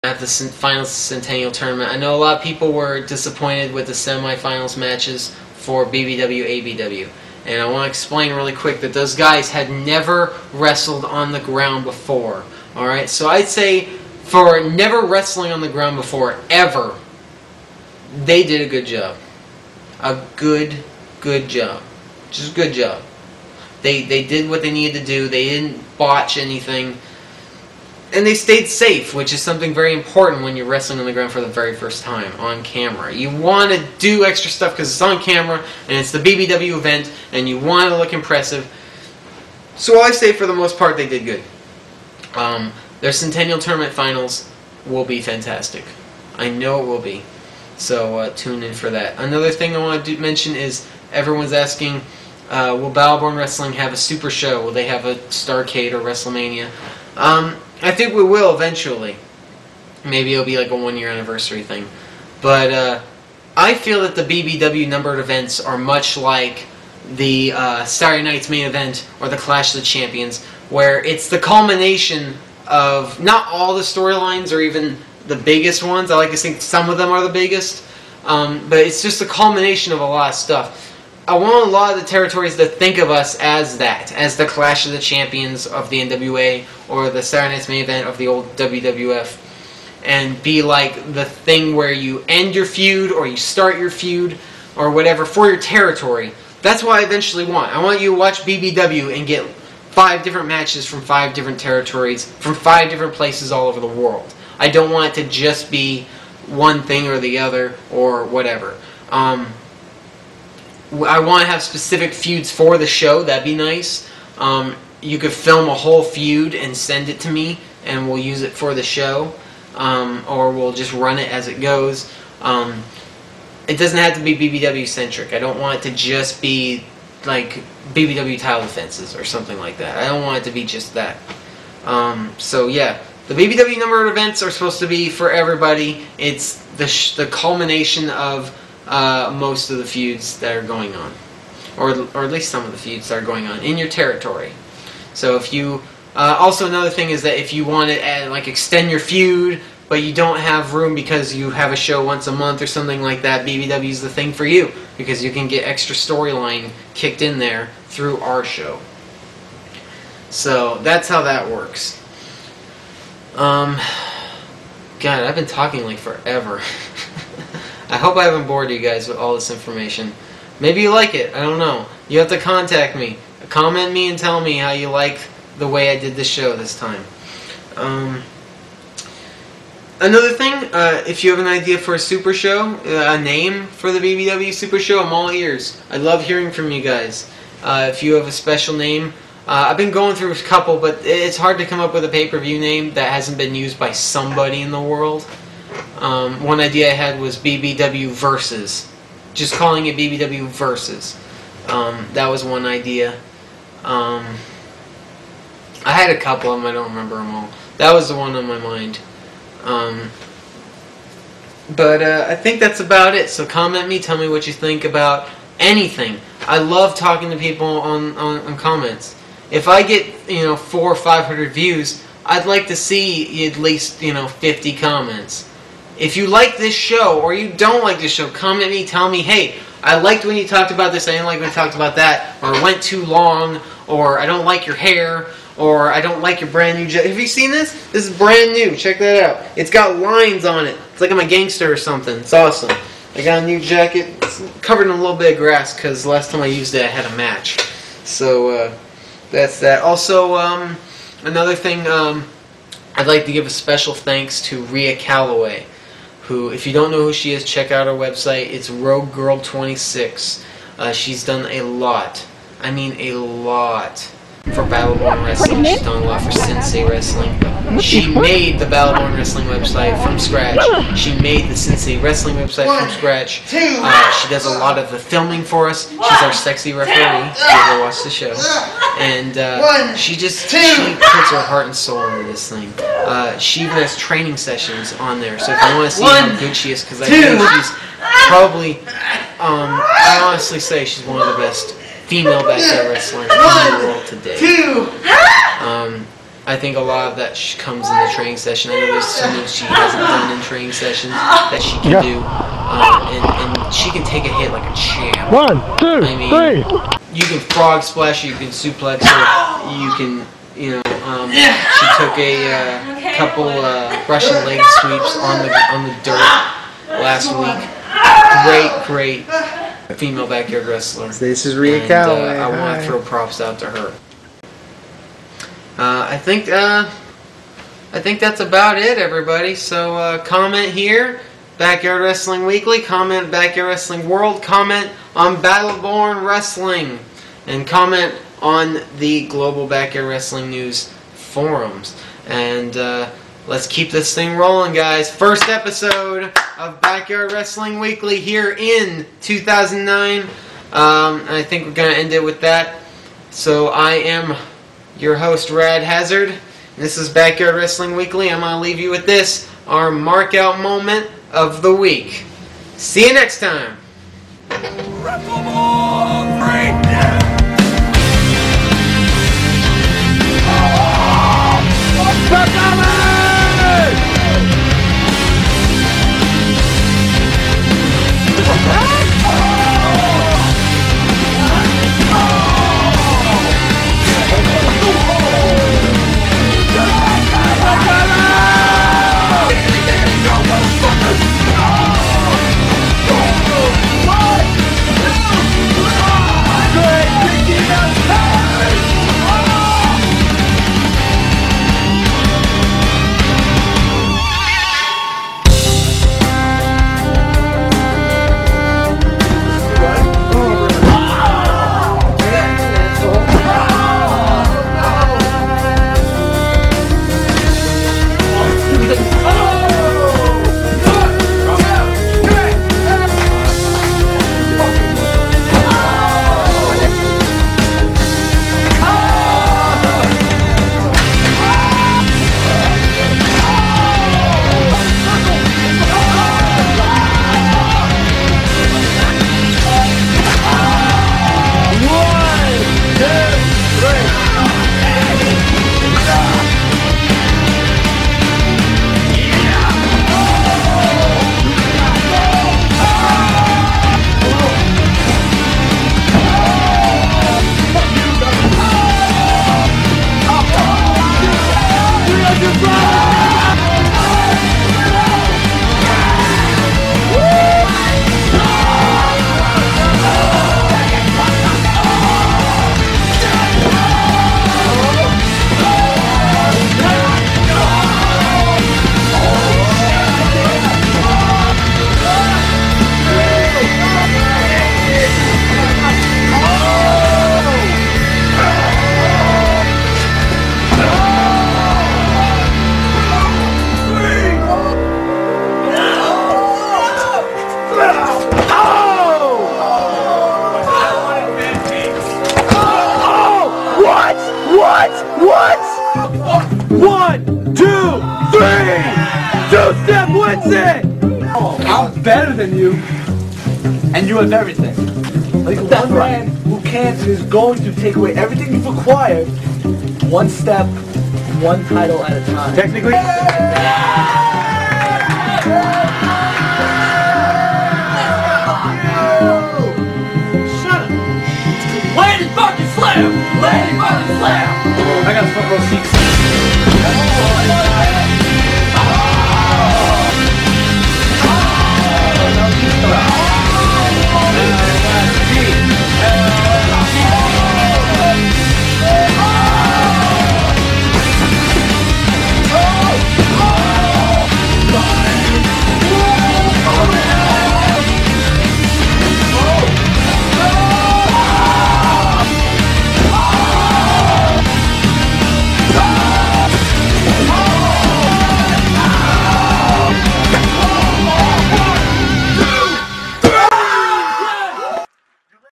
at the Finals Centennial Tournament. I know a lot of people were disappointed with the semifinals matches for BBW, ABW. And I want to explain really quick that those guys had never wrestled on the ground before. Alright, so I'd say for never wrestling on the ground before, ever, they did a good job. A good job. Just a good job. They did what they needed to do. They didn't botch anything. And they stayed safe, which is something very important when you're wrestling on the ground for the very first time on camera. You want to do extra stuff because it's on camera and it's the BBW event and you want to look impressive. So I say for the most part they did good. Their Centennial Tournament finals will be fantastic. I know it will be. So tune in for that. Another thing I want to mention is everyone's asking, will Battleborn Wrestling have a super show? Will they have a Starrcade or WrestleMania? I think we will eventually. Maybe it'll be like a 1-year anniversary thing. But I feel that the BBW numbered events are much like the Saturday Night's Main Event or the Clash of the Champions, where it's the culmination of not all the storylines or even the biggest ones. I like to think some of them are the biggest. But it's just a culmination of a lot of stuff. I want a lot of the territories to think of us as that, as the Clash of the Champions of the NWA or the Saturday Night's Main Event of the old WWF, and be like the thing where you end your feud or you start your feud or whatever for your territory. That's what I eventually want. I want you to watch BBW and get 5 different matches from 5 different territories, from 5 different places all over the world. I don't want it to just be one thing or the other or whatever. I want to have specific feuds for the show. That'd be nice. You could film a whole feud and send it to me, and we'll use it for the show, or we'll just run it as it goes. It doesn't have to be BBW centric. I don't want it to just be like BBW title defenses or something like that. I don't want it to be just that. So yeah, the BBW numbered events are supposed to be for everybody. It's the culmination of most of the feuds that are going on, or at least some of the feuds that are going on in your territory. So if you also another thing is that if you want to like extend your feud, but you don't have room because you have a show once a month or something like that, BBW is the thing for you because you can get extra storyline kicked in there through our show. So that's how that works. God, I've been talking like forever. I hope I haven't bored you guys with all this information. Maybe you like it. I don't know. You have to contact me. Comment me and tell me how you like the way I did this show this time. Another thing, if you have an idea for a super show, a name for the BBW super show, I'm all ears. I love hearing from you guys. If you have a special name, I've been going through a couple, but it's hard to come up with a pay-per-view name that hasn't been used by somebody in the world. One idea I had was BBW Versus. Just calling it BBW Versus. That was one idea. I had a couple of them, I don't remember them all. That was the one on my mind. But I think that's about it. So comment me, tell me what you think about anything. I love talking to people on comments. If I get 400 or 500 views, I'd like to see at least 50 comments. If you like this show or you don't like this show, comment me, tell me, hey, I liked when you talked about this, I didn't like when you talked about that, or it went too long, or I don't like your hair, or I don't like your brand new jacket. Have you seen this? This is brand new. Check that out. It's got lines on it. It's like I'm a gangster or something. It's awesome. I got a new jacket. It's covered in a little bit of grass because last time I used it I had a match. So that's that. Also, another thing, I'd like to give a special thanks to Rhea Calloway, who, if you don't know who she is, check out her website. It's Rogue Girl 26. She's done a lot. I mean a lot for Battleborn Wrestling. She's done a lot for Sensei Wrestling. She made the Battleborn Wrestling website from scratch. She made the Sensei Wrestling website from scratch. She does a lot of the filming for us. She's our sexy referee. If you ever watch the show. And she puts her heart and soul into this thing. She even has training sessions on there. So if you want to see how good she is, because I know she's probably, I honestly say she's one of the best female backyard wrestlers in the world today. I think a lot of that comes in the training session. I know there's some moves she hasn't done in training sessions that she can do, and she can take a hit like a champ. 1, 2, 3. You can frog splash, you can suplex her, you can, she took a couple Russian leg sweeps on the dirt last week. Great female backyard wrestler. This is Rhea And, Calloway. I want to throw props out to her. I think that's about it, everybody. So comment here, Backyard Wrestling Weekly. Comment Backyard Wrestling World. Comment on Battleborn Wrestling, and comment on the Global Backyard Wrestling News forums. And let's keep this thing rolling, guys. First episode of Backyard Wrestling Weekly here in 2009. I think we're gonna end it with that. So I am your host, Rad Hazard. This is Backyard Wrestling Weekly. I'm going to leave you with this, our mark-out moment of the week. See you next time. What? 1, 2, 3! Two-step wins it! I'm better than you, and you have everything. Like one man who can't is going to take away everything you've acquired, one step, one title at a time. Technically...